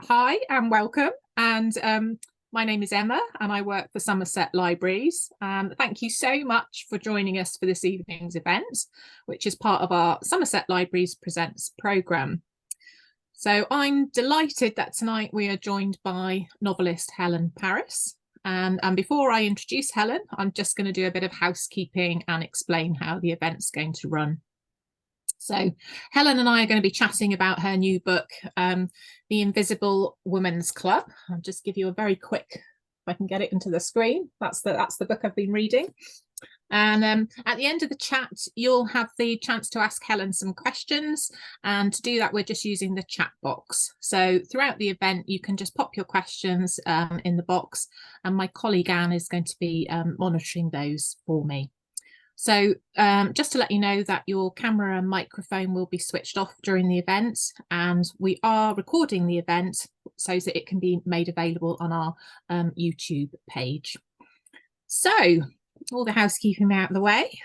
Hi and welcome. And My name is Emma and I work for Somerset Libraries. Thank you so much for joining us for this evening's event, which is part of our Somerset Libraries Presents programme. So I'm delighted that tonight we are joined by novelist Helen Paris. And before I introduce Helen, I'm just going to do a bit of housekeeping and explain how the event's going to run. So Helen and I are going to be chatting about her new book, The Invisible Women's Club. I'll just give you a very quick, if I can get it into the screen. That's the book I've been reading. And at the end of the chat, you'll have the chance to ask Helen some questions. And to do that, we're just using the chat box. So throughout the event, you can just pop your questions in the box. And my colleague Anne is going to be monitoring those for me. So just to let you know that your camera and microphone will be switched off during the event, and we are recording the event so that it can be made available on our YouTube page. So all the housekeeping out of the way,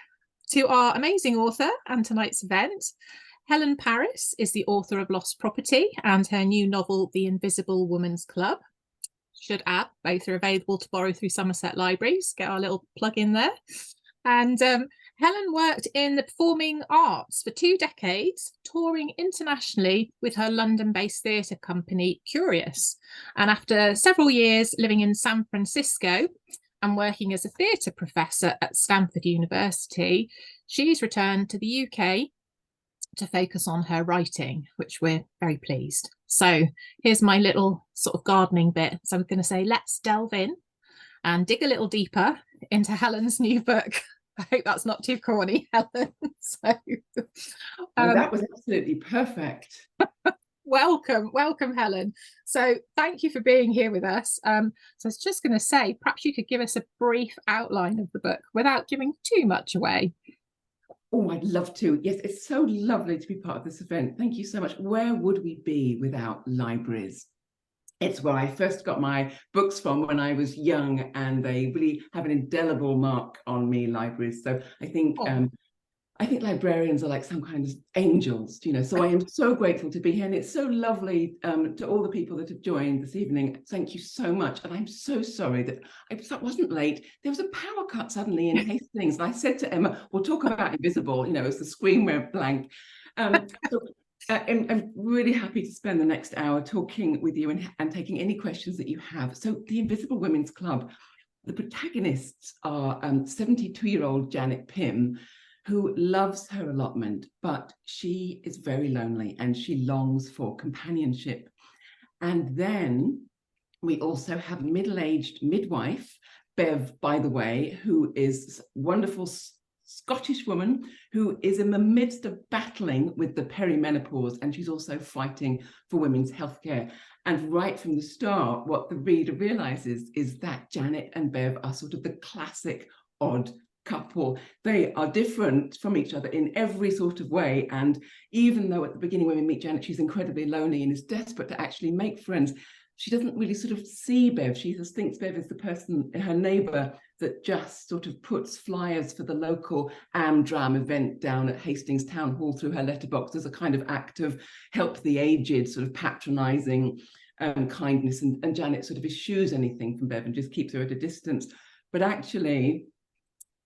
to our amazing author and tonight's event. Helen Paris is the author of Lost Property and her new novel, The Invisible Women's Club. Should add, both are available to borrow through Somerset Libraries. Get our little plug in there. And Helen worked in the performing arts for 2 decades, touring internationally with her London-based theatre company, Curious. And after several years living in San Francisco and working as a theatre professor at Stanford University, she's returned to the UK to focus on her writing, which we're very pleased. So here's my little sort of gardening bit. So I'm going to say, let's delve in and dig a little deeper into Helen's new book. I hope that's not too corny, Helen. That was absolutely perfect. Welcome, Helen. So thank you for being here with us. So I was just going to say, perhaps you could give us a brief outline of the book without giving too much away. Oh, I'd love to. Yes, it's so lovely to be part of this event. Thank you so much. Where would we be without libraries? It's where I first got my books from when I was young, and they really have an indelible mark on me, libraries. So I think librarians are like some kind of angels, you know. So I am so grateful to be here, and it's so lovely to all the people that have joined this evening. Thank you so much. And I'm so sorry that I wasn't late. There was a power cut suddenly in Hastings, and I said to Emma, we'll talk about Invisible, you know, as the screen went blank. I'm really happy to spend the next hour talking with you and taking any questions that you have. So the Invisible Women's Club, the protagonists are 72-year-old Janet Pimm, who loves her allotment, but she is very lonely and she longs for companionship. And then we also have middle-aged midwife, Bev, by the way, who is wonderful Scottish woman who is in the midst of battling with the perimenopause, and she's also fighting for women's healthcare. And right from the start, what the reader realizes is that Janet and Bev are sort of the classic odd couple. They are different from each other in every sort of way. And even though at the beginning when we meet Janet, she's incredibly lonely and is desperate to actually make friends, she doesn't really sort of see Bev. She just thinks Bev is the person, her neighbour, that just sort of puts flyers for the local Amdram event down at Hastings Town Hall through her letterbox as a kind of act of help the aged, sort of patronising kindness. And Janet sort of eschews anything from Bev and just keeps her at a distance. But actually,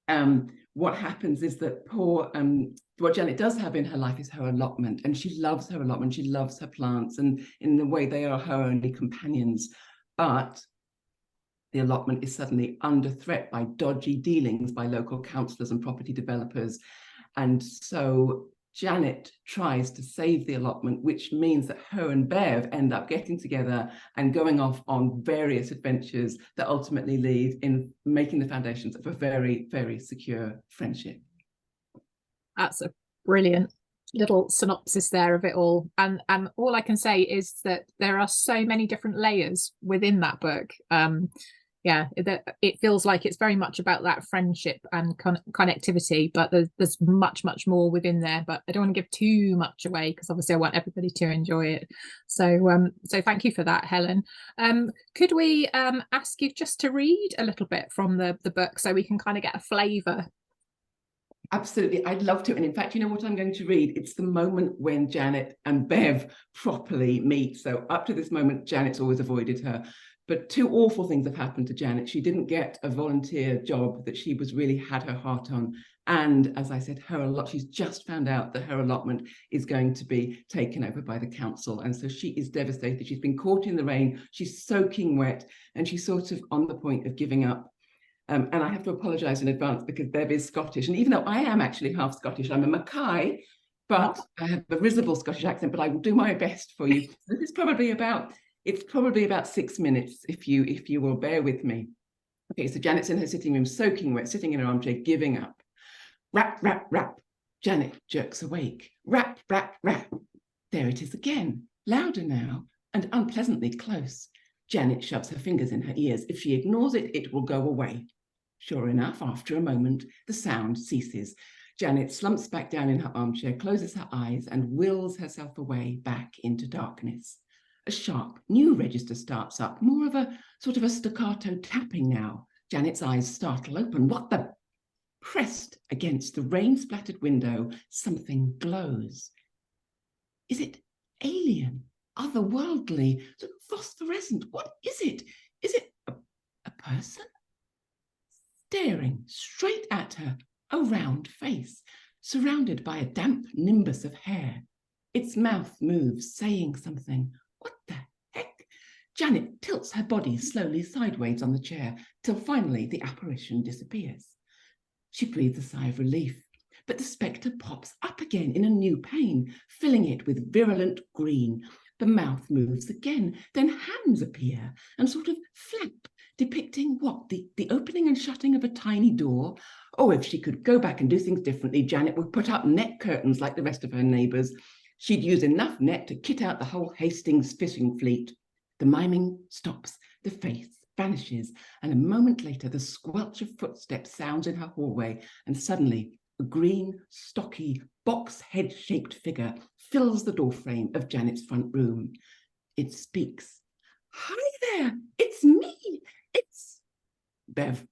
what happens is that what Janet does have in her life is her allotment, and she loves her allotment. She loves her plants, and in the way they are her only companions. But the allotment is suddenly under threat by dodgy dealings by local councillors and property developers. And so Janet tries to save the allotment, which means that her and Bev end up getting together and going off on various adventures that ultimately lead in making the foundations of a very, very secure friendship. That's a brilliant little synopsis there of it all. And all I can say is that there are so many different layers within that book. Yeah, it feels like it's very much about that friendship and connectivity, but there's much more within there. But I don't want to give too much away because obviously I want everybody to enjoy it. So thank you for that, Helen. Could we ask you just to read a little bit from the book so we can kind of get a flavour? Absolutely, I'd love to. And in fact, you know what I'm going to read? It's the moment when Janet and Bev properly meet. So up to this moment, Janet's always avoided her. But two awful things have happened to Janet. She didn't get a volunteer job that she was really had her heart on. And as I said, she's just found out that her allotment is going to be taken over by the council. And so she is devastated. She's been caught in the rain. She's soaking wet, and she's sort of on the point of giving up. And I have to apologise in advance because Bev is Scottish. And even though I am actually half Scottish, I'm a Mackay, but I have a risible Scottish accent, but I will do my best for you. This is probably about 6 minutes, if you will bear with me. Okay, so Janet's in her sitting room, soaking wet, sitting in her armchair, giving up. Rap, rap, rap. Janet jerks awake. Rap, rap, rap. There it is again, louder now and unpleasantly close. Janet shoves her fingers in her ears. If she ignores it, it will go away. Sure enough, after a moment, the sound ceases. Janet slumps back down in her armchair, closes her eyes, and wills herself away back into darkness. A sharp new register starts up, more of a sort of a staccato tapping now. Janet's eyes startle open. What the? Pressed against the rain-splattered window, something glows. Is it alien, otherworldly, sort of phosphorescent? What is it? Is it a person? Staring straight at her, a round face, surrounded by a damp nimbus of hair. Its mouth moves, saying something. What the heck? Janet tilts her body slowly sideways on the chair, till finally the apparition disappears. She breathes a sigh of relief, but the spectre pops up again in a new pane, filling it with virulent green. The mouth moves again, then hands appear and sort of flap, depicting what? The opening and shutting of a tiny door. Oh, if she could go back and do things differently, Janet would put up net curtains like the rest of her neighbours. She'd use enough net to kit out the whole Hastings fishing fleet. The miming stops, the face vanishes, and a moment later the squelch of footsteps sounds in her hallway, and suddenly a green, stocky, box head-shaped figure fills the doorframe of Janet's front room. It speaks. Hi there, it's me. It's Bev.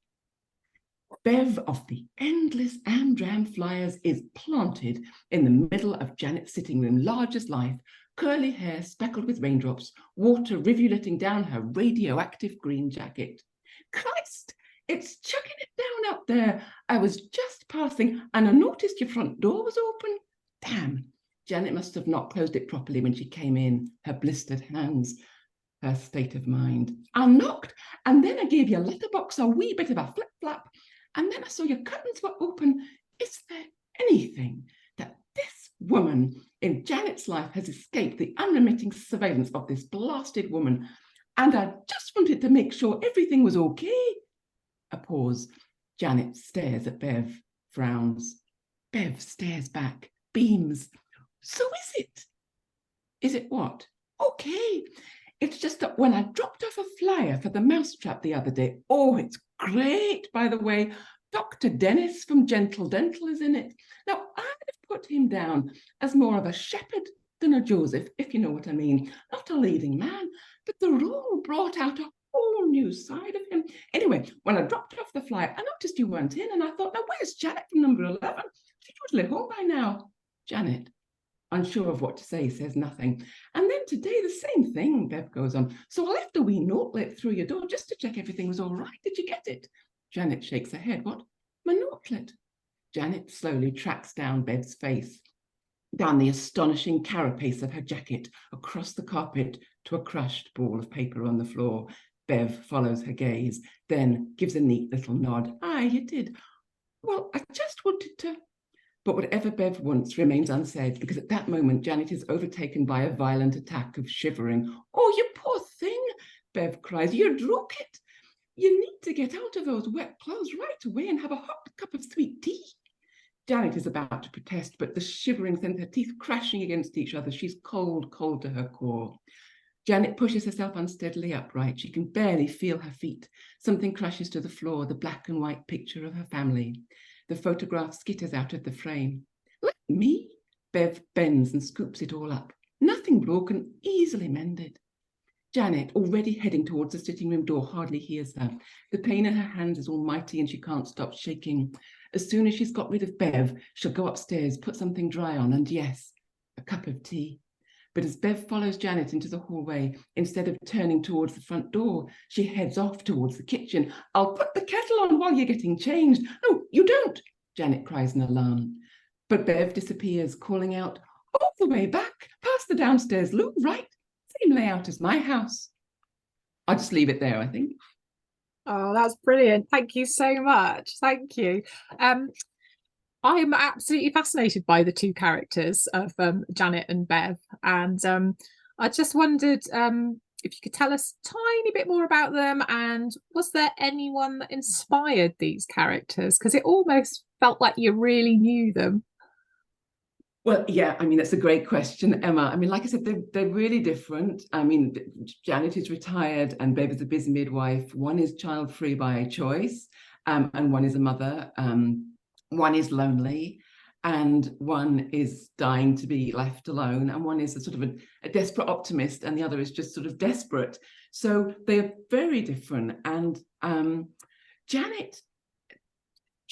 Bev of the endless Amdram flyers is planted in the middle of Janet's sitting room, large as life, curly hair speckled with raindrops, water rivuletting down her radioactive green jacket. Christ, it's chucking it down up there. I was just passing and I noticed your front door was open. Damn, Janet must have not closed it properly when she came in, her blistered hands. Her state of mind. I knocked, and then I gave your letterbox a wee bit of a flip-flap, and then I saw your curtains were open. Is there anything that this woman in Janet's life has escaped the unremitting surveillance of this blasted woman? And I just wanted to make sure everything was okay. A pause. Janet stares at Bev, frowns. Bev stares back, beams. So is it? Is it what? Okay. It's just that when I dropped off a flyer for the mousetrap the other day, oh, it's great, by the way. Dr. Dennis from Gentle Dental is in it. Now, I'd have put him down as more of a shepherd than a Joseph, if you know what I mean. Not a leading man, but the role brought out a whole new side of him. Anyway, when I dropped off the flyer, I noticed you weren't in, and I thought, now, where's Janet from number 11? She's usually home by now. Janet, unsure of what to say, says nothing. And then today, the same thing, Bev goes on. So I left a wee notelet through your door just to check everything was all right. Did you get it? Janet shakes her head. What? My notelet? Janet slowly tracks down Bev's face, down the astonishing carapace of her jacket, across the carpet to a crushed ball of paper on the floor. Bev follows her gaze, then gives a neat little nod. Aye, you did. Well, I just wanted to... But whatever Bev wants remains unsaid, because at that moment, Janet is overtaken by a violent attack of shivering. Oh, you poor thing, Bev cries. You broke it. You need to get out of those wet clothes right away and have a hot cup of sweet tea. Janet is about to protest, but the shivering sends her teeth crashing against each other. She's cold, cold to her core. Janet pushes herself unsteadily upright. She can barely feel her feet. Something crashes to the floor, the black and white picture of her family. The photograph skitters out of the frame. Let me? Bev bends and scoops it all up. Nothing broken, easily mended. Janet, already heading towards the sitting room door, hardly hears her. The pain in her hands is almighty and she can't stop shaking. As soon as she's got rid of Bev, she'll go upstairs, put something dry on, and yes, a cup of tea. But as Bev follows Janet into the hallway, instead of turning towards the front door, she heads off towards the kitchen. I'll put the kettle on while you're getting changed. No, you don't, Janet cries in alarm. But Bev disappears, calling out, all the way back, past the downstairs loo, right? Same layout as my house. I'll just leave it there, I think. Oh, that's brilliant. Thank you so much. Thank you. I am absolutely fascinated by the two characters of Janet and Bev. And I just wondered if you could tell us a tiny bit more about them, and was there anyone that inspired these characters? Because it almost felt like you really knew them. Well, yeah, I mean, that's a great question, Emma. I mean, like I said, they're really different. I mean, Janet is retired and Bev is a busy midwife. One is child-free by choice, and one is a mother. One is lonely, and one is dying to be left alone, and one is a sort of a desperate optimist, and the other is just sort of desperate. So they're very different. And Janet,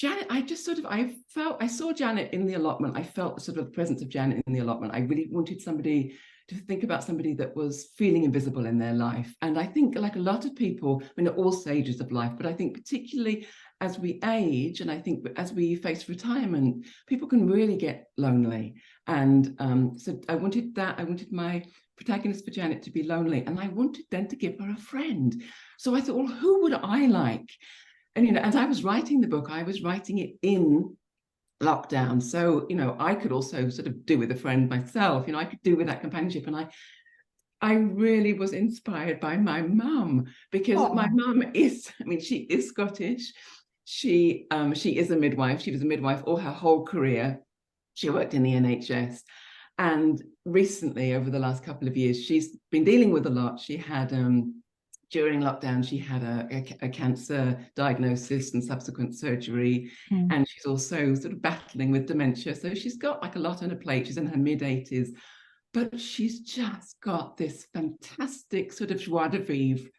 I saw Janet in the allotment. I felt sort of the presence of Janet in the allotment. I really wanted somebody to think about somebody that was feeling invisible in their life. And I think, like a lot of people, I mean, at all stages of life, but I think particularly as we age, and I think as we face retirement, people can really get lonely. And so I wanted that. I wanted my protagonist for Janet to be lonely, and I wanted then to give her a friend. So I thought, well, who would I like? And, you know, as I was writing the book, I was writing it in lockdown. So, you know, I could also sort of do with a friend myself, you know, I could do with that companionship. And I really was inspired by my mum, because my mum is, I mean, she is Scottish. She is a midwife. She was a midwife all her whole career. She worked in the NHS. And recently, over the last couple of years, she's been dealing with a lot. She had during lockdown, she had a cancer diagnosis and subsequent surgery. And she's also sort of battling with dementia. So she's got like a lot on her plate. She's in her mid-80s, but she's just got this fantastic sort of joie de vivre.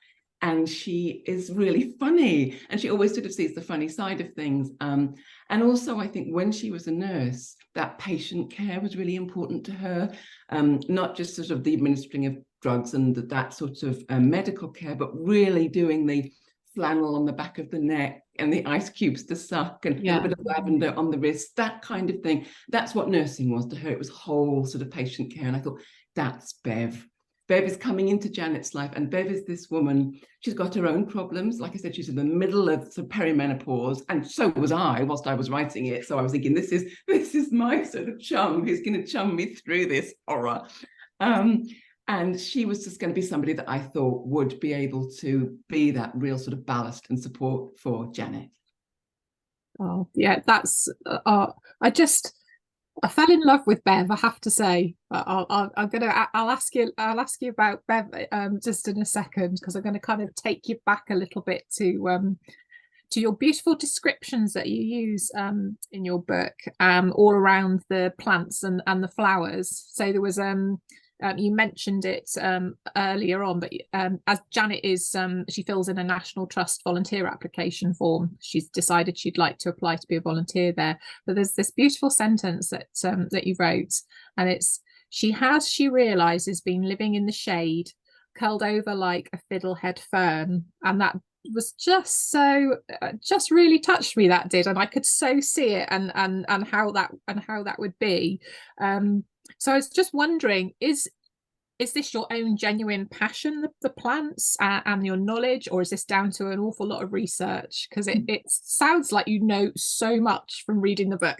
And she is really funny. And she always sort of sees the funny side of things. And also, I think when she was a nurse, that patient care was really important to her, not just sort of the administering of drugs and that sort of medical care, but really doing the flannel on the back of the neck and the ice cubes to suck and a little bit of lavender on the wrist, that kind of thing. That's what nursing was to her. It was whole sort of patient care. And I thought, that's Bev. Bev is coming into Janet's life, and Bev is this woman. She's got her own problems. Like I said, she's in the middle of sort of perimenopause, and so was I whilst I was writing it. So I was thinking, this is my sort of chum who's going to chum me through this horror. And she was just going to be somebody that I thought would be able to be that real sort of ballast and support for Janet. Oh, yeah, that's I fell in love with Bev, I have to say. I'll ask you about Bev just in a second, because I'm going to kind of take you back a little bit to your beautiful descriptions that you use in your book, all around the plants and the flowers. So there was you mentioned it earlier on, but as Janet is, she fills in a National Trust volunteer application form. She's decided she'd like to apply to be a volunteer there. But there's this beautiful sentence that you wrote, and it's, she realizes, been living in the shade, curled over like a fiddlehead fern. And that was just so, just really touched me, that did. And I could so see it and how that would be. So I was just wondering, is this your own genuine passion, the plants and your knowledge, or is this down to an awful lot of research? Because it sounds like you know so much from reading the book.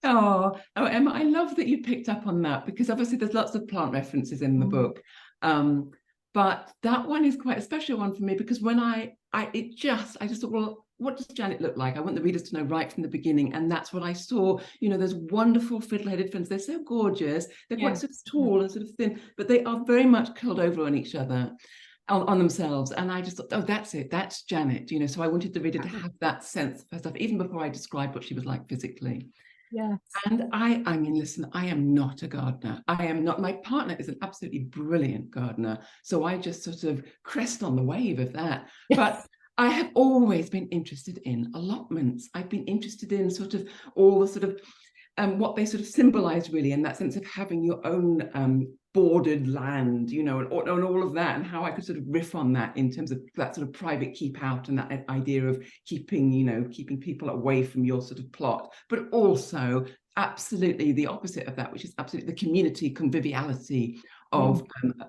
Oh, Emma, I love that you picked up on that, because obviously there's lots of plant references in the book. But that one is quite a special one for me, because when I just thought, well, what does Janet look like? I want the readers to know right from the beginning. And that's what I saw. You know, there's wonderful fiddle-headed ferns. They're so gorgeous. They're quite sort of tall and sort of thin, but they are very much curled over on each other, on themselves. And I just thought, oh, that's it. That's Janet. You know, so I wanted the reader to have that sense of herself, even before I described what she was like physically. Yes. And I mean, listen, I am not a gardener. I am not. My partner is an absolutely brilliant gardener. So I just sort of crest on the wave of that. But I have always been interested in allotments. I've been interested in sort of all the sort of what they sort of symbolize, really, in that sense of having your own bordered land, you know, and all of that, and how I could sort of riff on that in terms of that sort of private keep out and that idea of keeping, you know, keeping people away from your sort of plot, but also absolutely the opposite of that, which is absolutely the community conviviality of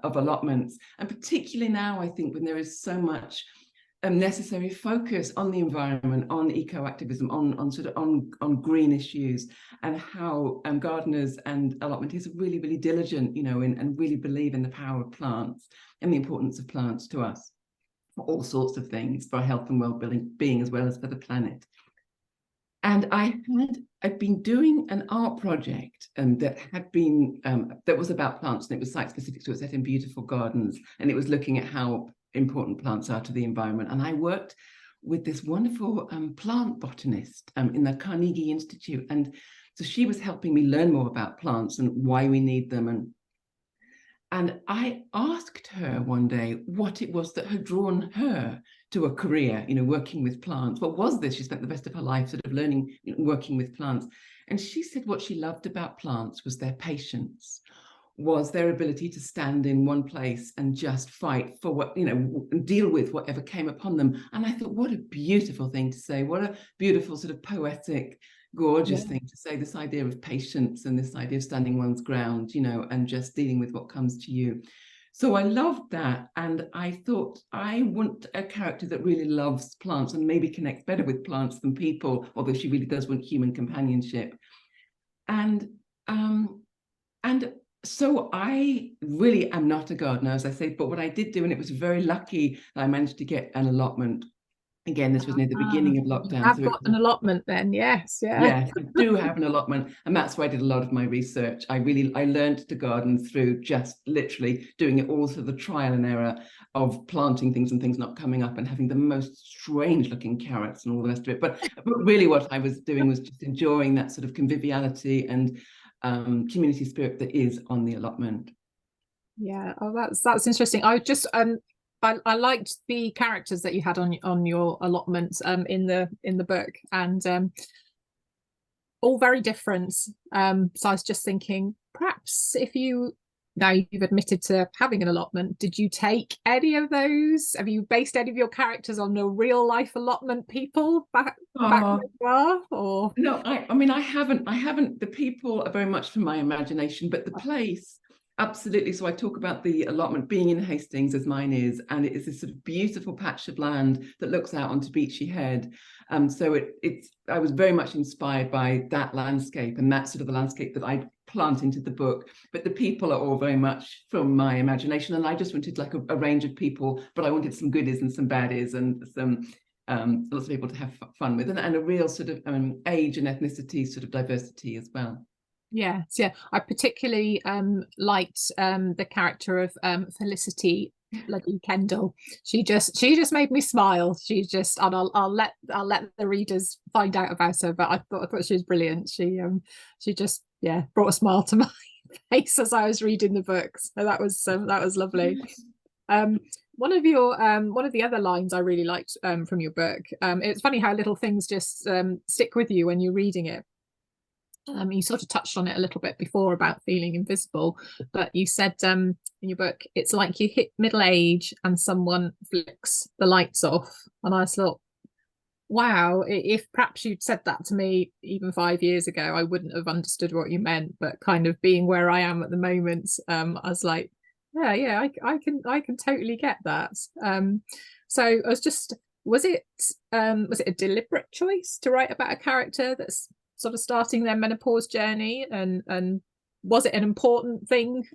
allotments. And particularly now, I think, when there is so much necessary focus on the environment, on eco-activism, on green issues, and how gardeners and allotmentees are really, really diligent, you know, and really believe in the power of plants and the importance of plants to us for all sorts of things, for our health and well-being, as well as for the planet. And I've been doing an art project that was about plants, and it was site-specific, so it was set in beautiful gardens, and it was looking at how important plants are to the environment. And I worked with this wonderful plant botanist in the Carnegie Institute, and so she was helping me learn more about plants and why we need them. And I asked her one day what it was that had drawn her to a career, you know, working with plants. What was this? She spent the rest of her life sort of learning, you know, working with plants. And she said what she loved about plants was their patience, was their ability to stand in one place and just fight for what, you know, deal with whatever came upon them. And I thought, what a beautiful thing to say. What a beautiful sort of poetic, gorgeous thing to say, this idea of patience and this idea of standing one's ground, you know, and just dealing with what comes to you. So I loved that. And I thought, I want a character that really loves plants and maybe connects better with plants than people, although she really does want human companionship. And so I really am not a gardener, as I say, but what I did do, and it was very lucky that I managed to get an allotment. Again, this was near the beginning of lockdown. I've got an allotment then, yes, yeah. Yes, I do have an allotment, and that's where I did a lot of my research. I learned to garden through just literally doing it all through the trial and error of planting things and things not coming up and having the most strange looking carrots and all the rest of it. But really what I was doing was just enjoying that sort of conviviality and community spirit that is on the allotment. Yeah, oh, that's interesting. I just I liked the characters that you had on your allotment in the book, and all very different. So I was just thinking, perhaps if now you've admitted to having an allotment, did you take any of those? Have you based any of your characters on the real life allotment people back where you are? Or no, I mean I haven't. The people are very much from my imagination, but the place, absolutely. So I talk about the allotment being in Hastings, as mine is, and it is this sort of beautiful patch of land that looks out onto Beachy Head. So I was very much inspired by that landscape, and that's sort of the landscape that I plant into the book. But the people are all very much from my imagination, and I just wanted like a range of people, but I wanted some goodies and some baddies and some lots of people to have fun with, and a real sort of age and ethnicity sort of diversity as well. yes, yeah. I particularly liked the character of Felicity bloody Kendall. She just made me smile. She's just, and I'll let the readers find out about her, but I thought she was brilliant. She just brought a smile to my face as I was reading the book. So that was lovely. One of the other lines I really liked from your book. It's funny how little things just stick with you when you're reading it. You sort of touched on it a little bit before about feeling invisible, but you said in your book, it's like you hit middle age and someone flicks the lights off. And I thought, wow, if perhaps you'd said that to me even 5 years ago, I wouldn't have understood what you meant. But kind of being where I am at the moment, I was like, I can totally get that. So I was just, was it a deliberate choice to write about a character that's sort of starting their menopause journey, and was it an important thing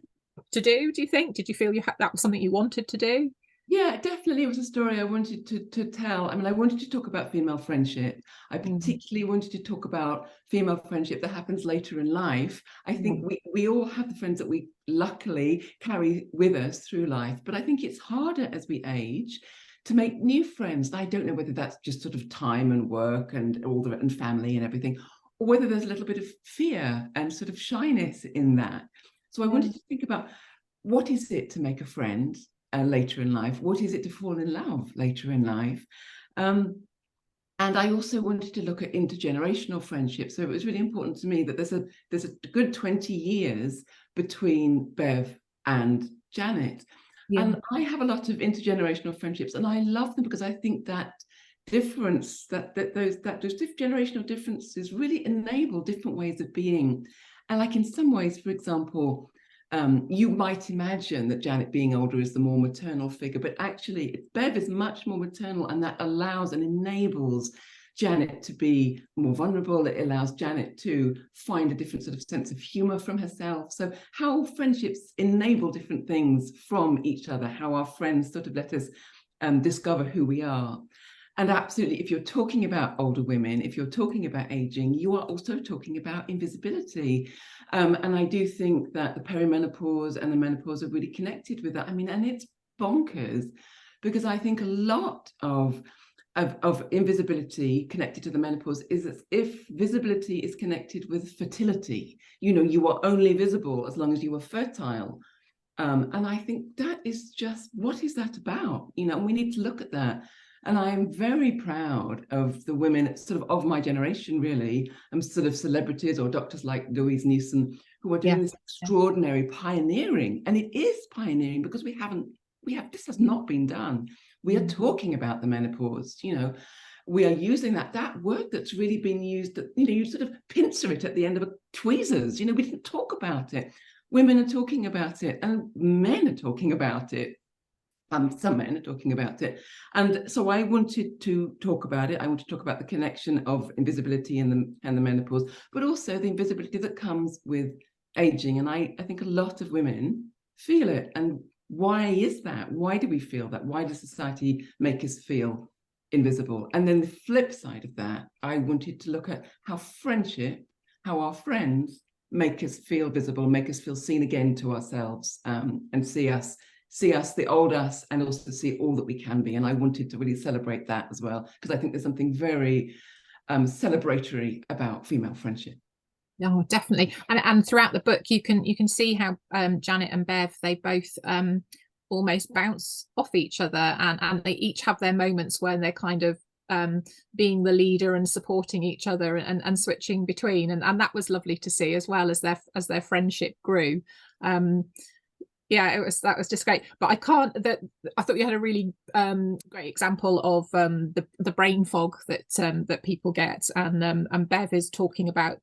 to do you think? Did you feel that was something you wanted to do? Yeah, definitely. It was a story I wanted to tell. I mean, I wanted to talk about female friendship. I particularly wanted to talk about female friendship that happens later in life. I think we all have the friends that we luckily carry with us through life, but I think it's harder as we age to make new friends. And I don't know whether that's just sort of time and work and and family and everything, or whether there's a little bit of fear and sort of shyness in that. So I wanted to think about, what is it to make a friend? later in life? What is it to fall in love later in life? And I also wanted to look at intergenerational friendships. So it was really important to me that there's a good 20 years between Bev and Janet. Yeah. And I have a lot of intergenerational friendships, and I love them because I think that difference, those generational differences really enable different ways of being. And like in some ways, for example, you might imagine that Janet being older is the more maternal figure, but actually Bev is much more maternal, and that allows and enables Janet to be more vulnerable. It allows Janet to find a different sort of sense of humor from herself. So how friendships enable different things from each other, how our friends sort of let us discover who we are. And absolutely, if you're talking about older women, if you're talking about aging, you are also talking about invisibility. And I do think that the perimenopause and the menopause are really connected with that. I mean, and it's bonkers, because I think a lot of invisibility connected to the menopause is as if visibility is connected with fertility. You know, you are only visible as long as you are fertile. And I think that is just, what is that about? You know, we need to look at that. And I'm very proud of the women sort of my generation, really, sort of celebrities or doctors like Louise Newson, who are doing this extraordinary pioneering. And it is pioneering because this has not been done. We are talking about the menopause, you know, we are using that word that's really been used, that, you know, you sort of pincer it at the end of a tweezers. You know, we didn't talk about it. Women are talking about it, and men are talking about it. Some men are talking about it. And so I wanted to talk about it. I want to talk about the connection of invisibility and the menopause, but also the invisibility that comes with aging. And I think a lot of women feel it. And why is that? Why do we feel that? Why does society make us feel invisible? And then the flip side of that, I wanted to look at how friendship, how our friends make us feel visible, make us feel seen again to ourselves, and see us, the old us, and also see all that we can be. And I wanted to really celebrate that as well, because I think there's something very celebratory about female friendship. Oh, definitely. And throughout the book, you can see how Janet and Bev, they both almost bounce off each other, and they each have their moments when they're kind of being the leader and supporting each other and switching between, and that was lovely to see, as well as their friendship grew. Yeah, that was just great. But I thought you had a really great example of the brain fog that people get, and Bev is talking about,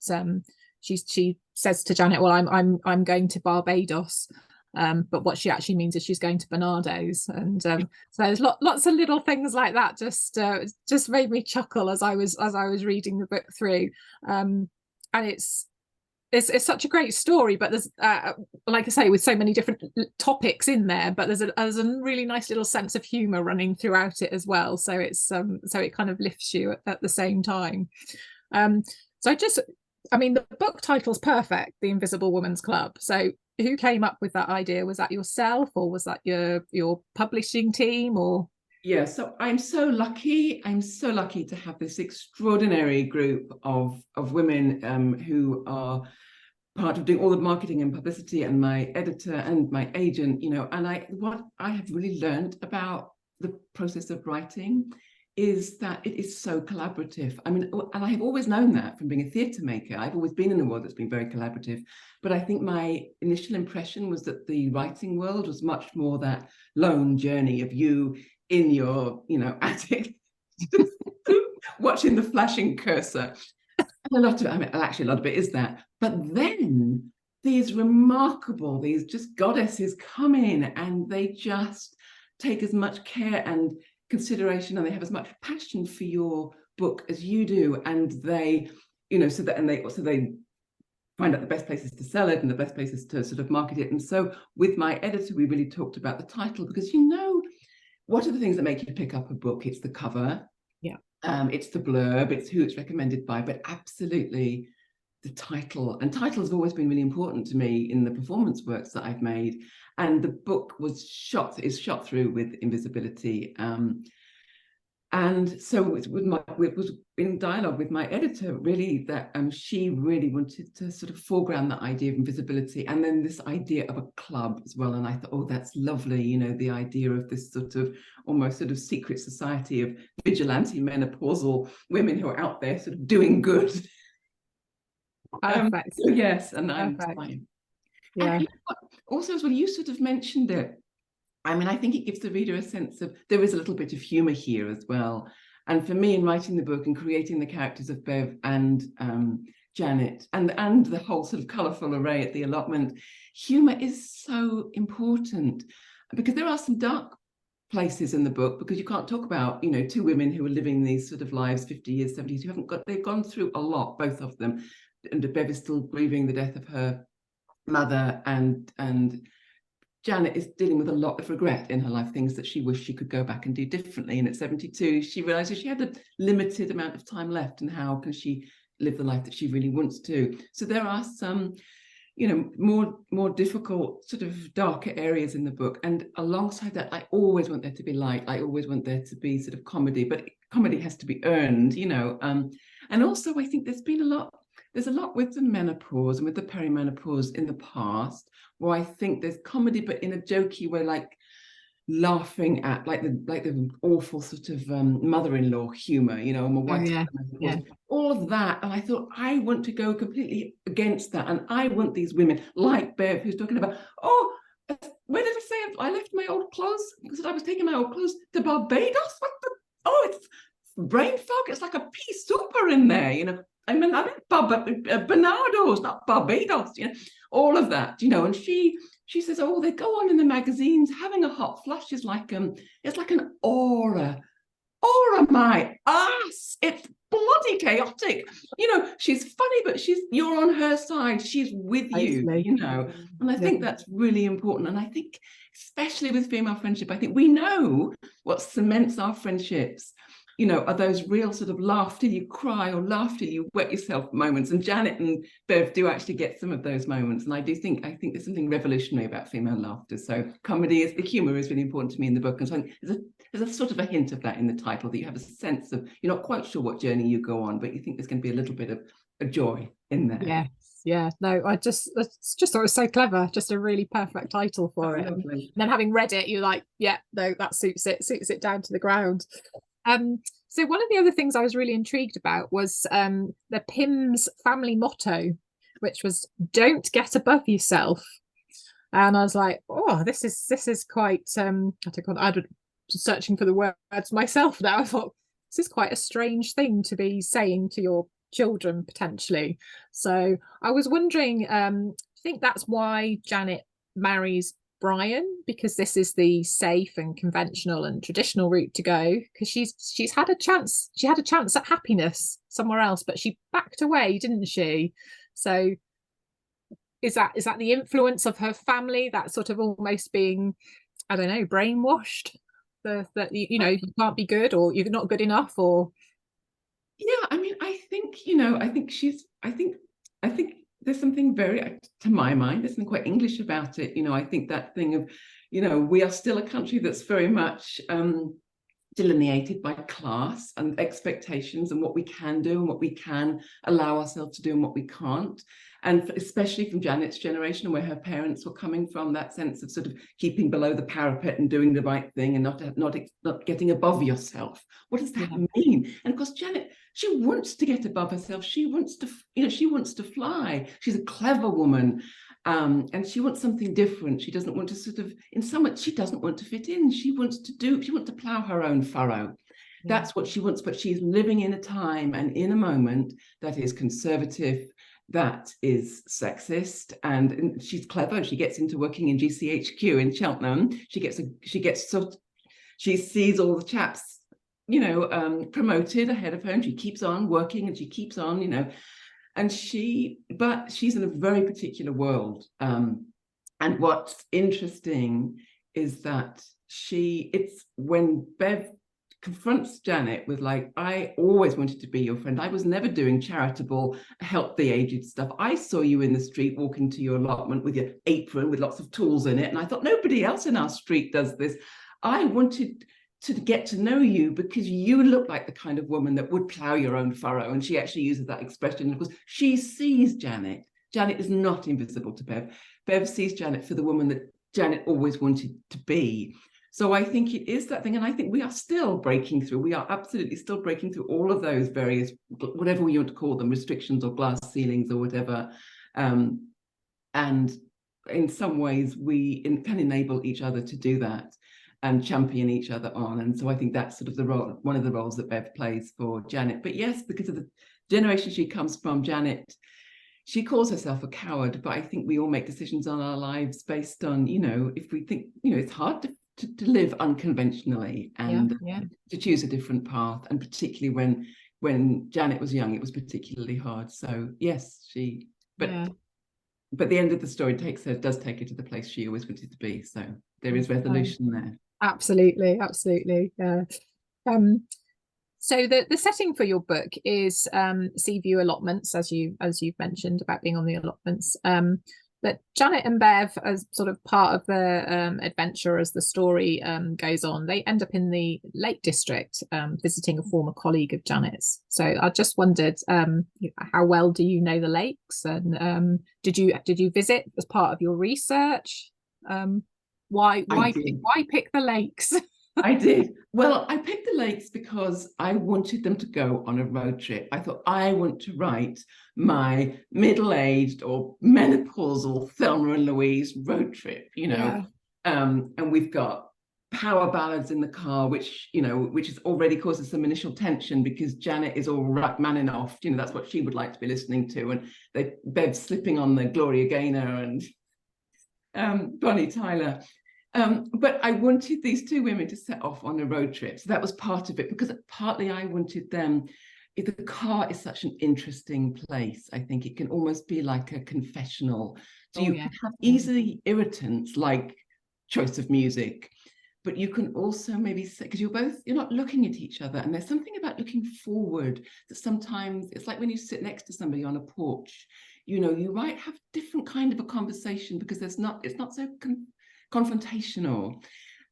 she says to Janet, well, I'm going to Barbados, but what she actually means is she's going to Barnardo's. And so there's lots of little things like that just made me chuckle as I was reading the book through. And it's such a great story, but there's like I say, with so many different topics in there, but there's a really nice little sense of humor running throughout it as well, so it's so it kind of lifts you at the same time. I mean, the book title's perfect, The Invisible Woman's Club. So who came up with that idea? Was that yourself, or was that your publishing team, or? Yeah, so I'm so lucky to have this extraordinary group of women who are part of doing all the marketing and publicity, and my editor and my agent, you know. And what I have really learned about the process of writing is that it is so collaborative. I mean, and I have always known that from being a theatre maker. I've always been in a world that's been very collaborative, but I think my initial impression was that the writing world was much more that lone journey of you in your, you know, attic, watching the flashing cursor. And a lot of it is that. But then these just goddesses come in, and they just take as much care and consideration, and they have as much passion for your book as you do. And they, you know, so they find out the best places to sell it and the best places to sort of market it. And so with my editor, we really talked about the title, because, you know, what are the things that make you pick up a book? It's the cover. Yeah. It's the blurb, it's who it's recommended by, but absolutely the title. And titles have always been really important to me in the performance works that I've made. And the book is shot through with invisibility. And so it was in dialogue with my editor, really, that she really wanted to sort of foreground that idea of invisibility, and then this idea of a club as well. And I thought, oh, that's lovely, you know, the idea of this sort of almost sort of secret society of vigilante menopausal women who are out there sort of doing good. Perfect. So yes, and I'm Perfect. fine. Yeah. And you know what? Also, as well, you sort of mentioned it. I mean, I think it gives the reader a sense of, there is a little bit of humour here as well. And for me, in writing the book and creating the characters of Bev and Janet and the whole sort of colourful array at the allotment, humour is so important, because there are some dark places in the book, because you can't talk about, you know, two women who are living these sort of lives 50 years, 70 years, they've gone through a lot, both of them. And Bev is still grieving the death of her mother, and Janet is dealing with a lot of regret in her life, things that she wished she could go back and do differently. And at 72, she realizes she had a limited amount of time left, and how can she live the life that she really wants to. So there are some, you know, more difficult, sort of darker areas in the book. And alongside that, I always want there to be light. I always want there to be sort of comedy, but comedy has to be earned, you know. And also, I think there's a lot with the menopause and with the perimenopause in the past, where I think there's comedy, but in a jokey way, like laughing at like the awful sort of mother-in-law humor, you know, and my wife's all of that. And I thought, I want to go completely against that, and I want these women like Bev, who's talking about, oh, where did I say I left my old clothes? Because I was taking my old clothes to Barbados. What the? Oh, it's brain fog. It's like a pea super in there, you know. I mean Bernardo's, not Barbados, you know, all of that, you know. And she says, oh, they go on in the magazines, having a hot flush is like it's like an aura my ass. It's bloody chaotic, you know. She's funny, but you're on her side, she's with you, you know. And I think that's really important. And I think especially with female friendship, I think we know what cements our friendships, you know, are those real sort of laugh till you cry or laugh till you wet yourself moments. And Janet and Bev do actually get some of those moments. And I think there's something revolutionary about female laughter. So the humour is really important to me in the book. And so there's a sort of a hint of that in the title, that you have a sense of, you're not quite sure what journey you go on, but you think there's going to be a little bit of a joy in there. Yes. Yeah, no, I just thought it was so clever, just a really perfect title for it. And then having read it, you're like, yeah, no, that suits it down to the ground. So one of the other things I was really intrigued about was the Pimm's family motto, which was "Don't get above yourself." And I was like, oh, this is quite I was searching for the words myself now. I thought, this is quite a strange thing to be saying to your children potentially. So I was wondering, I think that's why Janet marries Brian, because this is the safe and conventional and traditional route to go, because she's had a chance at happiness somewhere else, but she backed away, didn't she? So is that the influence of her family, that sort of almost being, I don't know, brainwashed, that you know, you can't be good, or you're not good enough, or yeah, I mean, I think, you know, I think there's something very, to my mind, there's something quite English about it. You know, I think that thing of, you know, we are still a country that's very much delineated by class and expectations, and what we can do and what we can allow ourselves to do and what we can't. And especially from Janet's generation, where her parents were coming from, that sense of sort of keeping below the parapet and doing the right thing and not getting above yourself. What does that mean? And of course, Janet, she wants to get above herself. She wants to, you know, she wants to fly. She's a clever woman. And she wants something different. She doesn't want to sort of, in some way, she doesn't want to fit in. She wants to plow her own furrow. That's what she wants, but she's living in a time and in a moment that is conservative, that is sexist, and she's clever. She gets into working in GCHQ in Cheltenham. She sees all the chaps, you know, promoted ahead of her, and she keeps on working, and she keeps on, you know, but she's in a very particular world. And what's interesting is that it's when Bev confronts Janet with, like, I always wanted to be your friend. I was never doing charitable help the aged stuff. I saw you in the street walking to your allotment with your apron with lots of tools in it, and I thought, nobody else in our street does this. I wanted to get to know you, because you look like the kind of woman that would plough your own furrow. And she actually uses that expression. And of course, she sees Janet. Janet is not invisible to Bev. Bev sees Janet for the woman that Janet always wanted to be. So I think it is that thing. And I think we are still breaking through. We are absolutely still breaking through all of those various, whatever we want to call them, restrictions or glass ceilings or whatever. And in some ways, we can enable each other to do that and champion each other on. And so I think that's sort of the role, one of the roles that Bev plays for Janet. But yes, because of the generation she comes from, Janet, she calls herself a coward, but I think we all make decisions on our lives based on, if we think, it's hard to live unconventionally and to choose a different path. And particularly when Janet was young, it was particularly hard. So yes, but the end of the story does take her to the place she always wanted to be. So there is resolution there. Absolutely. Yeah. So the setting for your book is Seaview allotments, as you've mentioned about being on the allotments. But Janet and Bev, as sort of part of the adventure as the story goes on, they end up in the Lake District visiting a former colleague of Janet's. So I just wondered, how well do you know the lakes, and did you visit as part of your research? Why pick the lakes? I did. Well, I picked the lakes because I wanted them to go on a road trip. I thought, I want to write my middle-aged or menopausal Thelma and Louise road trip, and we've got power ballads in the car, which is already causes some initial tension because Janet is all right manning off. That's what she would like to be listening to. And Bev's slipping on the Gloria Gaynor and Bonnie Tyler. But I wanted these two women to set off on a road trip. So that was part of it, because partly I wanted them, if the car is such an interesting place, I think it can almost be like a confessional. So you can have easily irritants like choice of music, but you can also maybe say, because you're not looking at each other, and there's something about looking forward that sometimes it's like when you sit next to somebody on a porch, you might have different kind of a conversation because it's not so confrontational,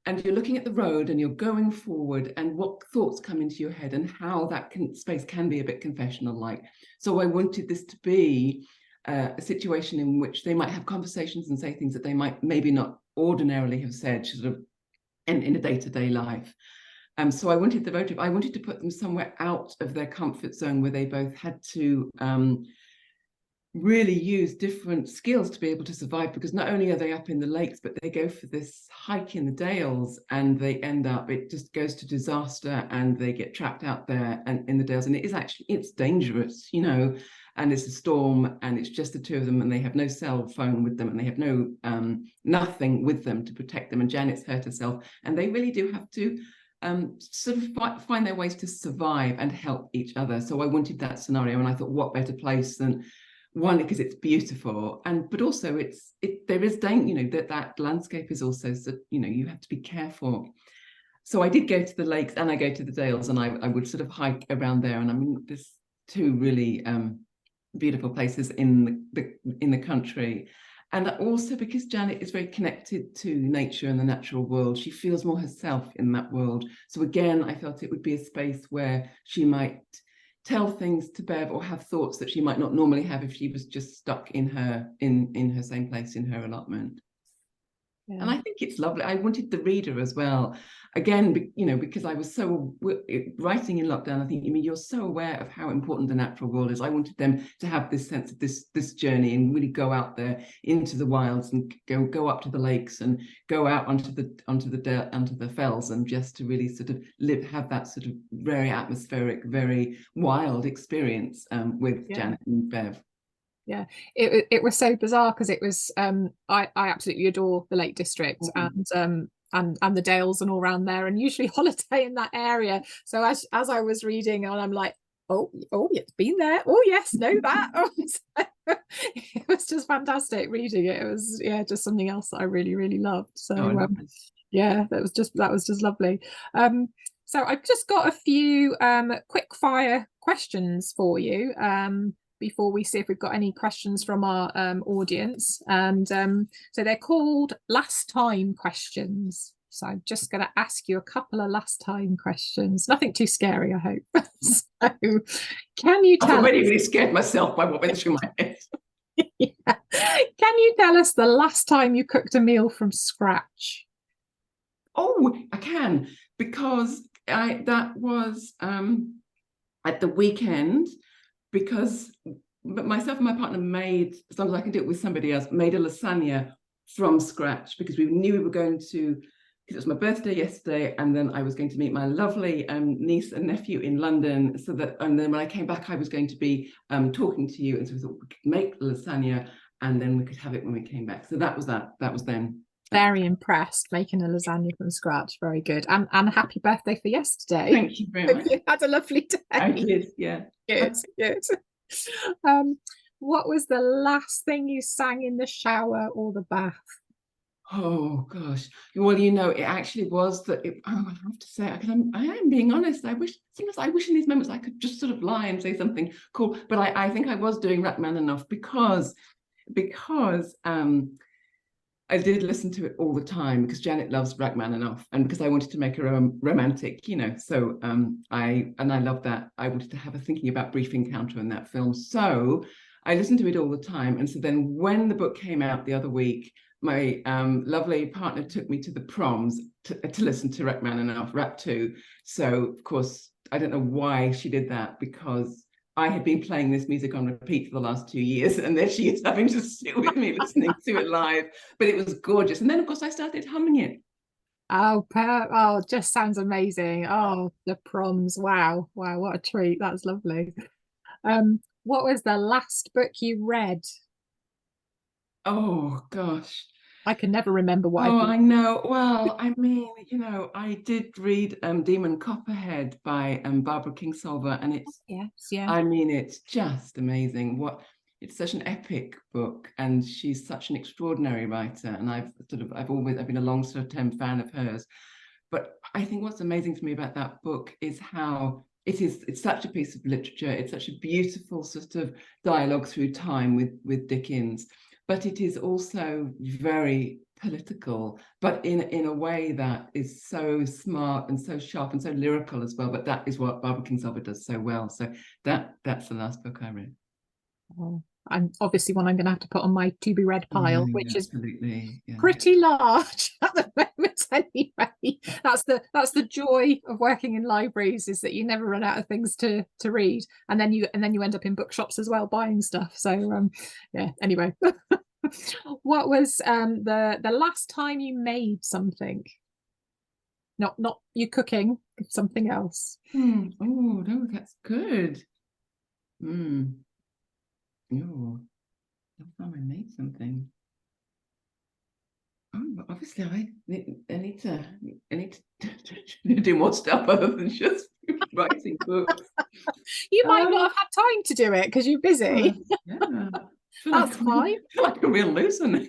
and you're looking at the road and you're going forward and what thoughts come into your head and how that space can be a bit confessional like. So I wanted this to be a situation in which they might have conversations and say things that they might maybe not ordinarily have said sort of in a day-to-day life. So I wanted the road trip, I wanted to put them somewhere out of their comfort zone where they both had to really use different skills to be able to survive, because not only are they up in the lakes, but they go for this hike in the Dales and they end up, it just goes to disaster and they get trapped out there and in the Dales, and it's dangerous, and it's a storm and it's just the two of them and they have no cell phone with them and they have no nothing with them to protect them, and Janet's hurt herself, and they really do have to sort of find their ways to survive and help each other. So I wanted that scenario, and I thought, what better place than one, because it's beautiful, but also there is danger, that landscape is also, so you have to be careful. So I did go to the lakes and I go to the Dales, and I would sort of hike around there, and I mean there's two really beautiful places in the country. And also because Janet is very connected to nature and the natural world, she feels more herself in that world. So again, I felt it would be a space where she might tell things to Bev or have thoughts that she might not normally have if she was just stuck in her same place in her allotment. And I think it's lovely. I wanted the reader as well, again, because I was so writing in lockdown, I think, you're so aware of how important the natural world is. I wanted them to have this sense of this journey and really go out there into the wilds and go up to the lakes and go out onto the fells, and just to really sort of have that sort of very atmospheric, very wild experience with Janet and Bev. Yeah, it was so bizarre because it was I absolutely adore the Lake District and the Dales and all around there, and usually holiday in that area. So as I was reading, and I'm like, oh, it's been there. Oh yes, know that. It was just fantastic reading it. It was just something else that I really, really loved. So that was just lovely. So I've just got a few quick fire questions for you. Before we see if we've got any questions from our audience. And so they're called last time questions. So I'm just going to ask you a couple of last time questions. Nothing too scary, I hope. So can you tell I've already us, really scared myself by what went through my head. yeah. Can you tell us the last time you cooked a meal from scratch? Oh, I can, because that was at the weekend, because myself and my partner made, as long as I can do it with somebody else, made a lasagna from scratch, because we knew we were going to, because it was my birthday yesterday, and then I was going to meet my lovely niece and nephew in London, so that, and then when I came back, I was going to be talking to you, and so we thought we could make lasagna, and then we could have it when we came back. So that was then. Very impressed, making a lasagna from scratch. Very good. And happy birthday for yesterday. Thank you very much. You had a lovely day. I did, yeah. Good, good. What was the last thing you sang in the shower or the bath? Oh gosh. Well, it actually was that. I have to say, because I am being honest. Sometimes I wish in these moments I could just sort of lie and say something cool. But I think I was doing Rachmaninoff because I did listen to it all the time, because Janet loves Rachmaninoff, and because I wanted to make her romantic, So I love that. I wanted to have a thinking about brief encounter in that film. So I listened to it all the time. And so then when the book came out the other week, my lovely partner took me to the proms to listen to Rachmaninoff, Rap 2. So of course, I don't know why she did that, because I had been playing this music on repeat for the last 2 years, and there she is having to sit with me listening to it live. But it was gorgeous. And then, of course, I started humming it. Oh, just sounds amazing. Oh, the proms. Wow. Wow, what a treat. That's lovely. What was the last book you read? Oh, gosh. I can never remember what I know. Well, I mean, I did read Demon Copperhead by Barbara Kingsolver, and I mean, it's just amazing. It's such an epic book, and she's such an extraordinary writer. And I've been a long sort of term fan of hers. But I think what's amazing to me about that book is how it's such a piece of literature. It's such a beautiful sort of dialogue through time with Dickens. But it is also very political, but in a way that is so smart and so sharp and so lyrical as well. But that is what Barbara Kingsolver does so well. So that's the last book I read. Oh, I'm obviously one I'm going to have to put on my to be read pile, which is yeah. pretty large at the moment anyway. That's the joy of working in libraries, is that you never run out of things to read, and then you end up in bookshops as well buying stuff. So yeah, anyway. What was the last time you made something? Not you cooking, something else. Oh no, that's good. Oh, last time I made something. Oh, obviously I need to do more stuff other than just writing books. You might not have had time to do it because you're busy. Yeah. That's fine. I feel like a real loser now.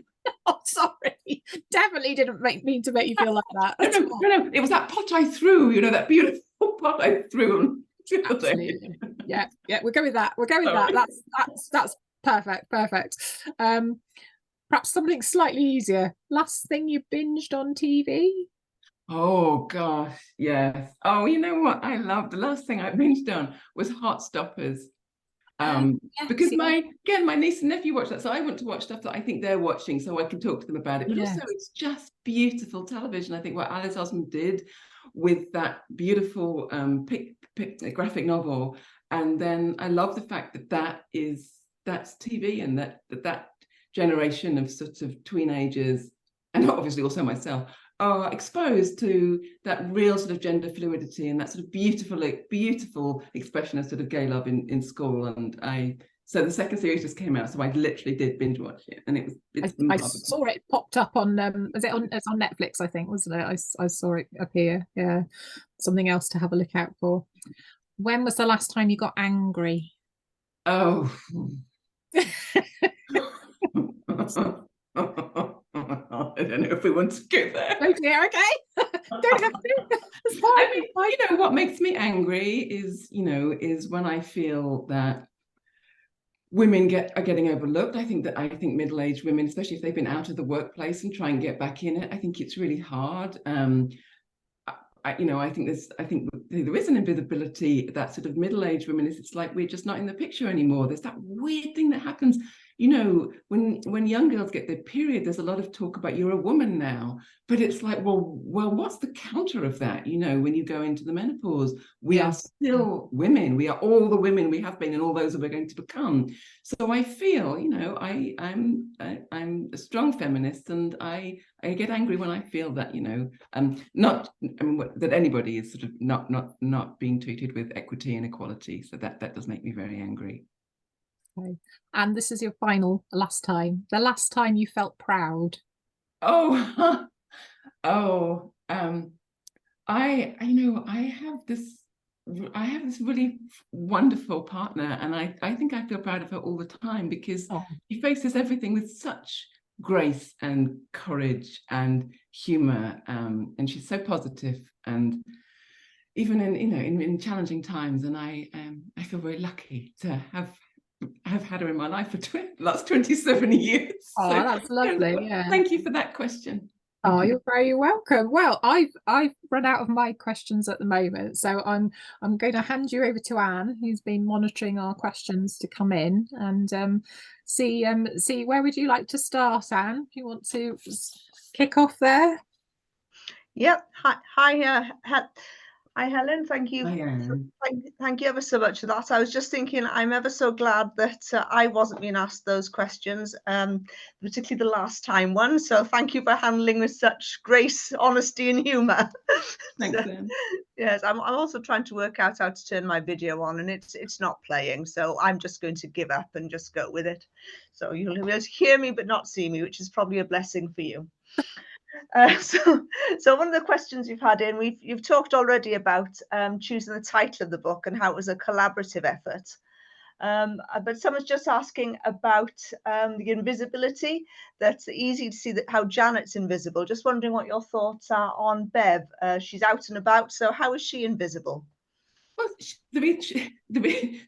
Oh, sorry. Definitely didn't mean to make you feel like that. No. It was that pot I threw, that beautiful pot I threw. Absolutely. Yeah, we'll go with that. That's perfect. Perhaps something slightly easier. Last thing you binged on TV? Oh gosh, yes. Oh, you know what I love? The last thing I binged on was Heartstoppers. Because my niece and nephew watch that, so I want to watch stuff that I think they're watching, so I can talk to them about it. But also, it's just beautiful television. I think what Alice Osman did with that beautiful graphic novel, and then I love the fact that's TV, and that generation of sort of teenagers, and obviously also myself, are exposed to that real sort of gender fluidity and that sort of beautiful expression of sort of gay love in school. And so the second series just came out, so I literally did binge watch it, and I saw it popped up on it's on Netflix, I think, wasn't it? I saw it appear. Yeah, something else to have a look out for. When was the last time you got angry? Oh. I don't know if we want to go there. Oh dear, okay. Don't have to. I mean, what makes me angry is when I feel that women are getting overlooked. I think middle-aged women, especially if they've been out of the workplace and try and get back in it, I think it's really hard. I think there is an invisibility that sort of middle-aged women is, it's like we're just not in the picture anymore. There's that weird thing that happens, when young girls get their period, there's a lot of talk about you're a woman now, but it's like, well, what's the counter of that? When you go into the menopause, we are still women. We are all the women we have been and all those that we're going to become. So I feel, I'm a strong feminist, and I get angry when I feel that, that anybody is sort of not being treated with equity and equality. So that does make me very angry. Okay. And this is your the last time you felt proud. I have this really wonderful partner, and I think I feel proud of her all the time, because she faces everything with such grace and courage and humor, and she's so positive, and even in challenging times, and I feel very lucky to have had her in my life for the last 27 years. Oh, so, that's lovely. Yeah. Thank you for that question. Oh, you're very welcome. Well, I've run out of my questions at the moment, so I'm going to hand you over to Anne, who's been monitoring our questions to come in, and see where would you like to start, Anne? Do you want to kick off there? Yep. Hi, Helen. Thank you. Thank you ever so much for that. I was just thinking, I'm ever so glad that I wasn't being asked those questions, particularly the last time one. So thank you for handling with such grace, honesty, and humour. Thanks, so, yes, I'm also trying to work out how to turn my video on, and it's not playing. So I'm just going to give up and just go with it. So you'll be able to hear me but not see me, which is probably a blessing for you. So one of the questions you've had in, you've talked already about choosing the title of the book and how it was a collaborative effort. But someone's just asking about the invisibility. That's easy to see how Janet's invisible. Just wondering what your thoughts are on Bev. She's out and about, so how is she invisible? Well, the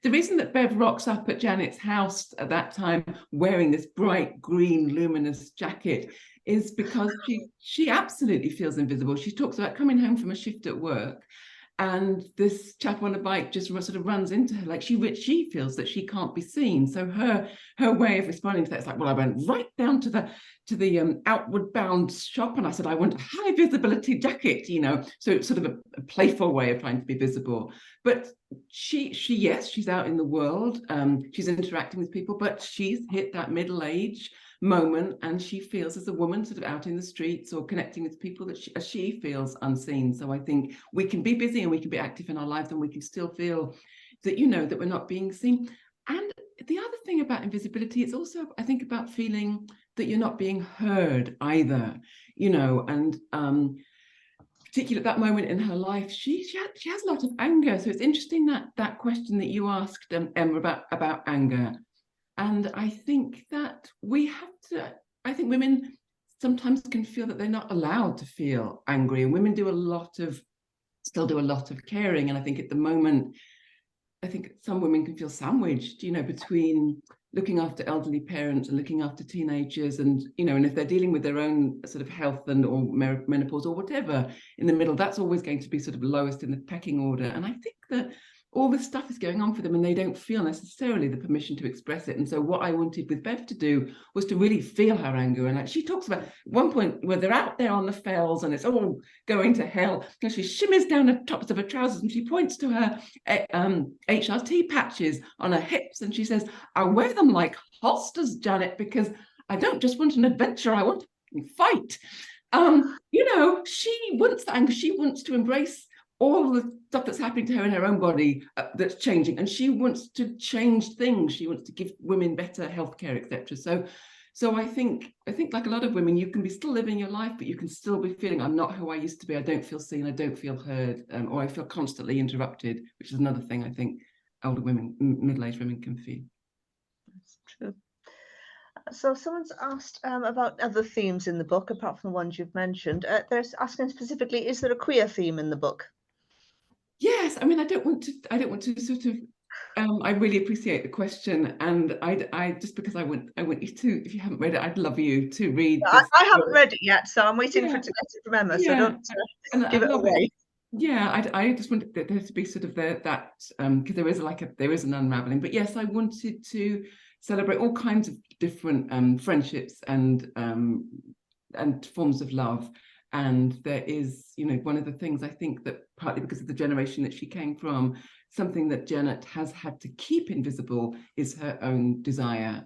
reason that Bev rocks up at Janet's house at that time wearing this bright green luminous jacket is because she absolutely feels invisible. She talks about coming home from a shift at work, and this chap on a bike just sort of runs into her, like she feels that she can't be seen. So her way of responding to that is like, well, I went right down to the outward bound shop, and I said I want a high visibility jacket, so it's sort of a playful way of trying to be visible. But she's out in the world, she's interacting with people, but she's hit that middle age moment, and she feels as a woman sort of out in the streets or connecting with people that she feels unseen. So I think we can be busy and we can be active in our lives, and we can still feel that that we're not being seen. And the other thing about invisibility is also, I think, about feeling that you're not being heard either, and particularly at that moment in her life, she has a lot of anger. So it's interesting that question that you asked, Emma, about anger. And I think that I think women sometimes can feel that they're not allowed to feel angry, and women still do a lot of caring. And I think at the moment, I think some women can feel sandwiched, between looking after elderly parents and looking after teenagers, and and if they're dealing with their own sort of health or menopause or whatever in the middle, that's always going to be sort of lowest in the pecking order. And I think that all this stuff is going on for them, and they don't feel necessarily the permission to express it. And so what I wanted with Bev to do was to really feel her anger. And she talks about one point where they're out there on the fells and it's all going to hell, and she shimmies down the tops of her trousers and she points to her HRT patches on her hips, and she says, I wear them like holsters, Janet, because I don't just want an adventure, I want to fight. She wants the anger, she wants to embrace all the stuff that's happening to her in her own body that's changing, and she wants to change things. She wants to give women better healthcare, etc. So I think like a lot of women, you can be still living your life, but you can still be feeling, I'm not who I used to be. I don't feel seen. I don't feel heard, or I feel constantly interrupted, which is another thing I think older women, middle-aged women can feel. That's true. So someone's asked about other themes in the book apart from the ones you've mentioned. They're asking specifically, is there a queer theme in the book? Yes, I mean, I don't want to sort of I really appreciate the question, and I just because I want you to, if you haven't read it, I'd love you to read this. I haven't read it yet, so I'm waiting Yeah, for to get it from Emma. So yeah, don't and give I it love away. it. Yeah, I just wanted there to be sort of that because there is an unraveling. But yes, I wanted to celebrate all kinds of different friendships and forms of love. And there is, one of the things I think that partly because of the generation that she came from, something that Janet has had to keep invisible is her own desire.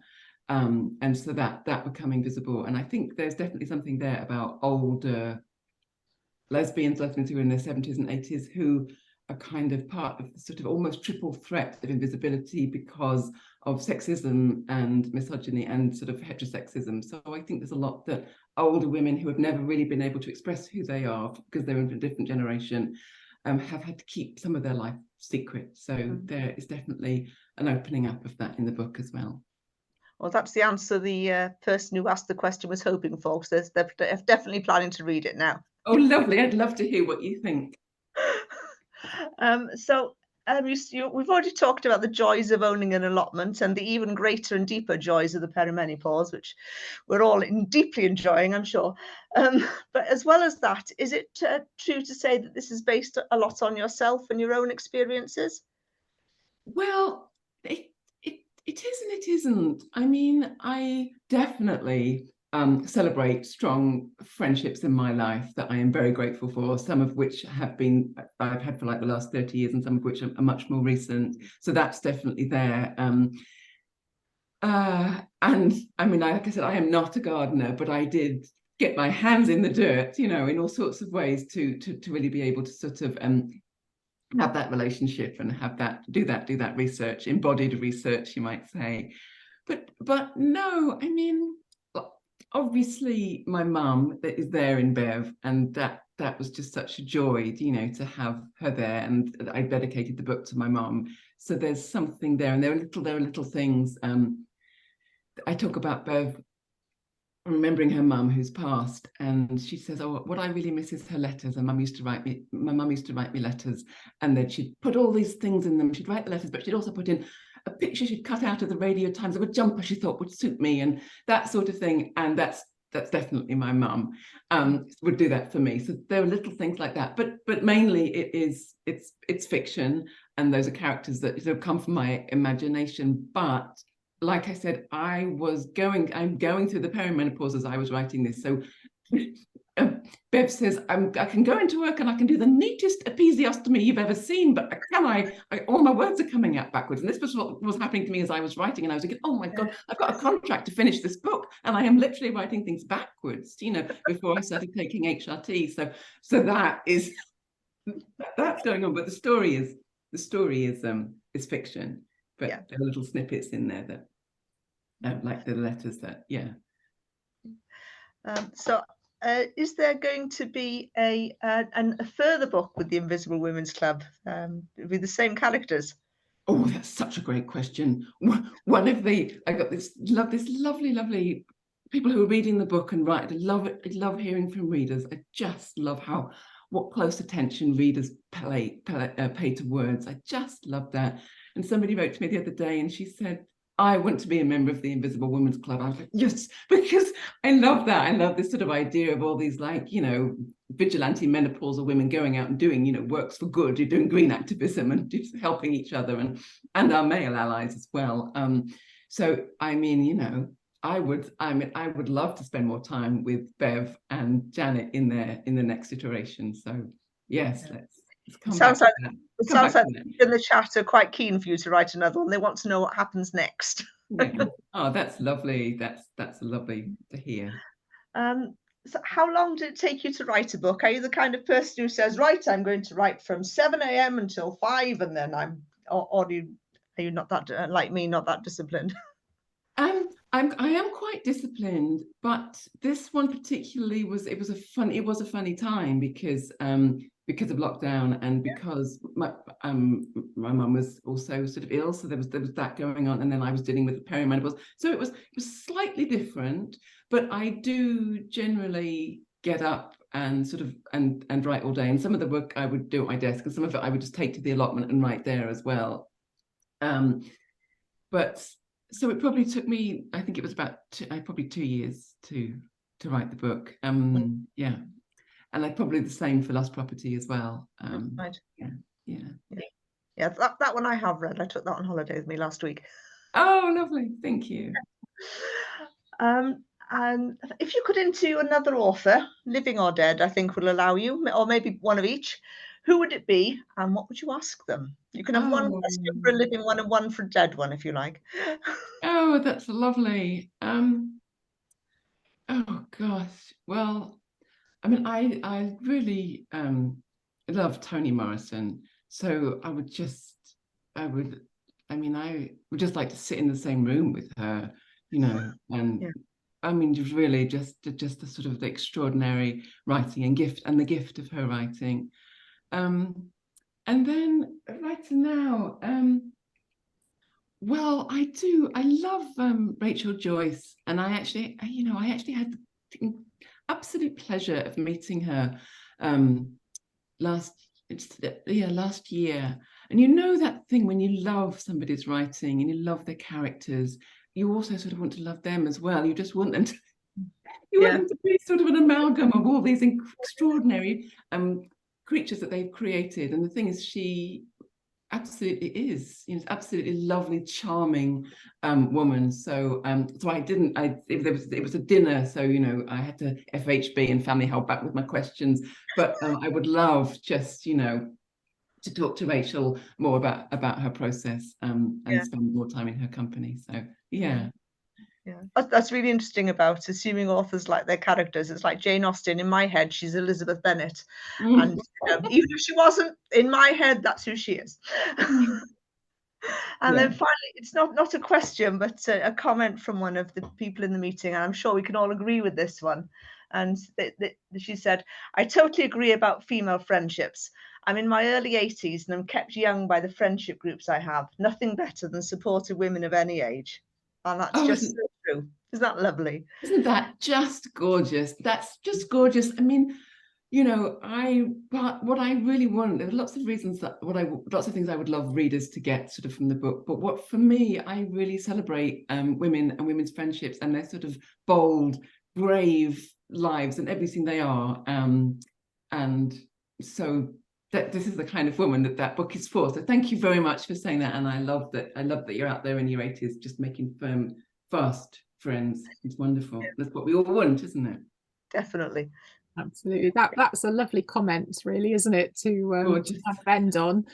And so that becoming visible. And I think there's definitely something there about older lesbians who are in their 70s and 80s who are kind of part of the sort of almost triple threat of invisibility because of sexism and misogyny and sort of heterosexism. So I think there's a lot that older women who have never really been able to express who they are because they're in a different generation have had to keep some of their life secret. So there is definitely an opening up of that in the book as well. Well, that's the answer the person who asked the question was hoping for, because they're definitely planning to read it now. Oh, lovely. I'd love to hear what you think. We've already talked about the joys of owning an allotment and the even greater and deeper joys of the perimenopause, which we're all deeply enjoying, I'm sure. But as well as that, is it true to say that this is based a lot on yourself and your own experiences? Well, it is and it isn't. I mean, I definitely celebrate strong friendships in my life that I am very grateful for, some of which I've had for like the last 30 years and some of which are much more recent. So that's definitely there. And I mean, like I said, I am not a gardener, but I did get my hands in the dirt, in all sorts of ways to really be able to sort of have that relationship and do that research, embodied research, you might say. But no, I mean, obviously my mum is there in Bev, and that was just such a joy, to have her there. And I dedicated the book to my mum. So there's something there, and there are little things. I talk about Bev remembering her mum who's passed, and she says, oh, what I really miss is her letters. And my mum used to write me letters, and then she'd put all these things in them. She'd write the letters, but she'd also put in a picture she'd cut out of the Radio Times of a jumper she thought would suit me, and that sort of thing. And that's definitely my mum would do that for me. So there are little things like that, but mainly it's fiction, and those are characters that sort of come from my imagination. But like I said, I'm going through the perimenopause as I was writing this. So Bev says, I can go into work and I can do the neatest episiotomy you've ever seen, but all my words are coming out backwards. And this was what was happening to me as I was writing. And I was thinking, oh my God, I've got a contract to finish this book. And I am literally writing things backwards, before I started taking HRT. So that's going on. But the story is fiction. But there are little snippets in there that, like the letters is there going to be a further book with the Invisible Women's Club with the same characters? Oh, that's such a great question. I got this lovely people who are reading the book and write. I love hearing from readers. I just love what close attention readers pay to words. I just love that. And somebody wrote to me the other day and she said, I want to be a member of the Invisible Women's Club. I was like, yes, because I love that. I love this sort of idea of all these vigilante menopausal women going out and doing, works for good. You're doing green activism and just helping each other and our male allies as well. So, I mean, I would love to spend more time with Bev and Janet in the next iteration. So yes, let's come sounds back. It sounds like in the chat are quite keen for you to write another one. They want to know what happens next. Yeah. Oh, that's lovely. That's lovely to hear. So how long did it take you to write a book? Are you the kind of person who says, right, I'm going to write from 7 a.m. until 5 and then are you not that like me, not that disciplined? I am quite disciplined, but this one particularly was a funny time because of lockdown and because my mum was also sort of ill, so there was that going on, and then I was dealing with perimenopause, so it was slightly different. But I do generally get up and sort of and write all day, and some of the work I would do at my desk, and some of it I would just take to the allotment and write there as well. But so it probably took me, I think it was about probably 2 years to write the book. Yeah, and probably the same for Lost Property as well. Right. Yeah. That one I have read. I took that on holiday with me last week. Oh, lovely. Thank you. And if you could interview another author, living or dead, I think will allow you, or maybe one of each, who would it be and what would you ask them? You can have one question for a living one and one for a dead one if you like. Oh, that's lovely. Oh gosh. Well, I mean, I really love Toni Morrison. So I would just like to sit in the same room with her, and Yeah. I mean, really just the sort of the extraordinary writing and the gift of her writing. And then right now, well, I love Rachel Joyce, and I actually had the absolute pleasure of meeting her last year. And that thing when you love somebody's writing and you love their characters, you also sort of want to love them as well. You just want them to want them to be sort of an amalgam of all these extraordinary creatures that they've created. And the thing is, she absolutely is, absolutely lovely, charming woman. So it was a dinner, so I had to FHB and family held back with my questions, but I would love just to talk to Rachel more about her process and spend more time in her company. So yeah. That's really interesting about assuming authors like their characters. It's like Jane Austen. In my head, she's Elizabeth Bennet, and even if she wasn't, in my head, that's who she is. And then finally, it's not a question, but a comment from one of the people in the meeting, and I'm sure we can all agree with this one. And she said, "I totally agree about female friendships. I'm in my early 80s and I'm kept young by the friendship groups I have. Nothing better than supportive women of any age." And that's just so true. Isn't that lovely? Isn't that just gorgeous? That's just gorgeous. I mean, what I really want, there are lots of reasons lots of things I would love readers to get sort of from the book. But what for me, I really celebrate women and women's friendships and their sort of bold, brave lives and everything they are. And so this is the kind of woman that book is for. So thank you very much for saying that. And I love that you're out there in your 80s just making firm, fast friends. It's wonderful. That's what we all want, isn't it? Definitely. Absolutely. That's a lovely comment, really, isn't it, to end on.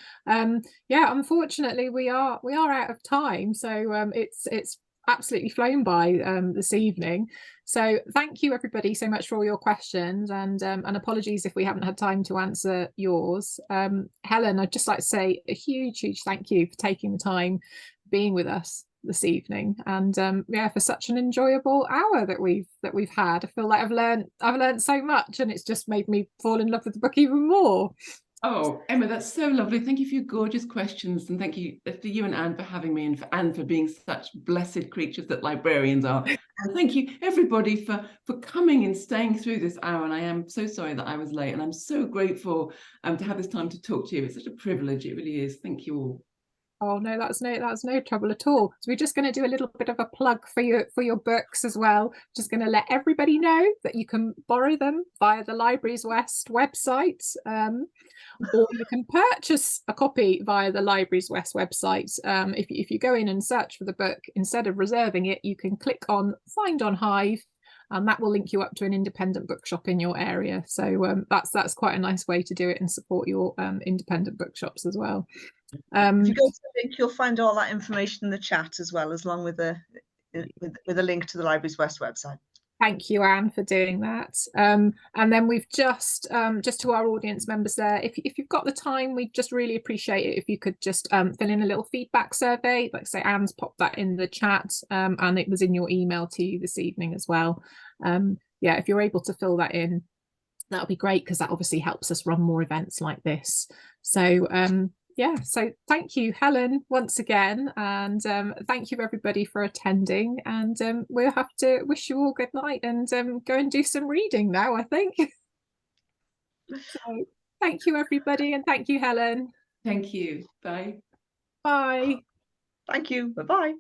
Unfortunately we are out of time, so it's absolutely flown by this evening. So thank you everybody so much for all your questions, and apologies if we haven't had time to answer yours. Helen, I'd just like to say a huge thank you for taking the time being with us this evening, and for such an enjoyable hour that we've had. I feel like I've learned so much, and it's just made me fall in love with the book even more. Oh, Emma, that's so lovely. Thank you for your gorgeous questions, and thank you to you and Anne for having me, and for Anne for being such blessed creatures that librarians are. And thank you everybody for coming and staying through this hour. And I am so sorry that I was late, and I'm so grateful to have this time to talk to you. It's such a privilege, it really is. Thank you all. Oh no, that's no trouble at all. So we're just going to do a little bit of a plug for your books as well. Just going to let everybody know that you can borrow them via the Libraries West website, or you can purchase a copy via the Libraries West website. If you go in and search for the book, instead of reserving it, you can click on Find on Hive, and that will link you up to an independent bookshop in your area. So that's quite a nice way to do it and support your independent bookshops as well. If you go to the link, you'll find all that information in the chat as well, along with a link to the Libraries West website. Thank you, Anne, for doing that. And then we've just to our audience members there, if you've got the time, we'd just really appreciate it if you could just fill in a little feedback survey. Like I say, Anne's popped that in the chat, and it was in your email to you this evening as well. If you're able to fill that in, that'll be great, because that obviously helps us run more events like this. So so thank you, Helen, once again, and thank you everybody for attending, and we'll have to wish you all good night and go and do some reading now, I think. So thank you everybody, and thank you, Helen. Thank you. Bye. Bye. Thank you. Bye-bye.